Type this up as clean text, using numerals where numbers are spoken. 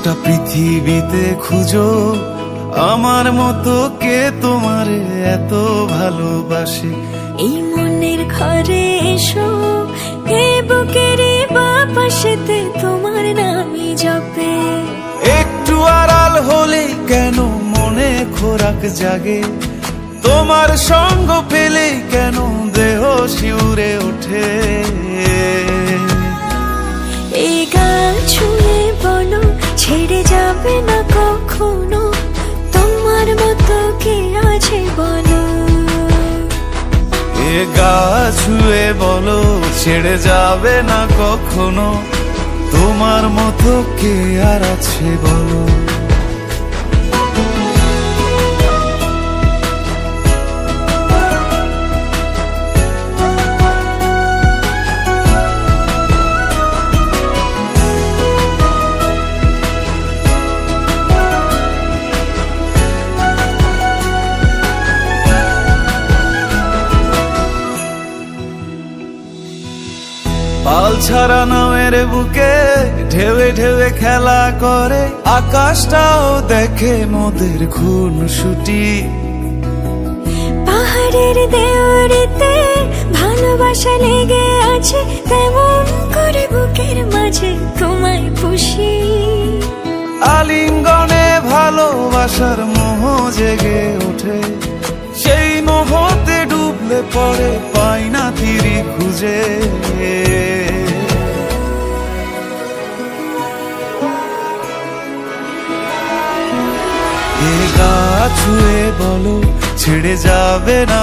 গোটা পৃথিবীতে খুঁজো আমার মতো কে তোমারে এত ভালোবাসে। এই মনের ঘরে এসো, এই বুকের বাপাশেতে তোমার নামই জপে। একটু আড়াল হলে কেন মনে খোরাক জাগে, তোমার সঙ্গ পেলে কেন দেহ শিউরে ওঠে। এই গান ছুঁয়ে বলো ছেড়ে যাবে না কখনো, তোমার মতো কে আছে বলো। এ গা ছুঁয়ে বলো ছেড়ে যাবে না কখনো, তোমার মতো কে আর আছে বলো। পাল ছাড়া নামের বুকে ঢেউে ঢেউে খেলা করে, আকাশটাও দেখে মোদের খুনসুটি। পাহাড়ের দেওয়ারিতে ভালোবাসা লেগে আছে, তেমন করে বুকের মাঝে তোমায় পুষি। আলিঙ্গনে ভালোবাসার মোহ জেগে ওঠে, সেই মোহতে ডুবলে পরে পাই না তীরি খুঁজে। এ গা ছুঁয়ে বলো ছেড়ে যাবে না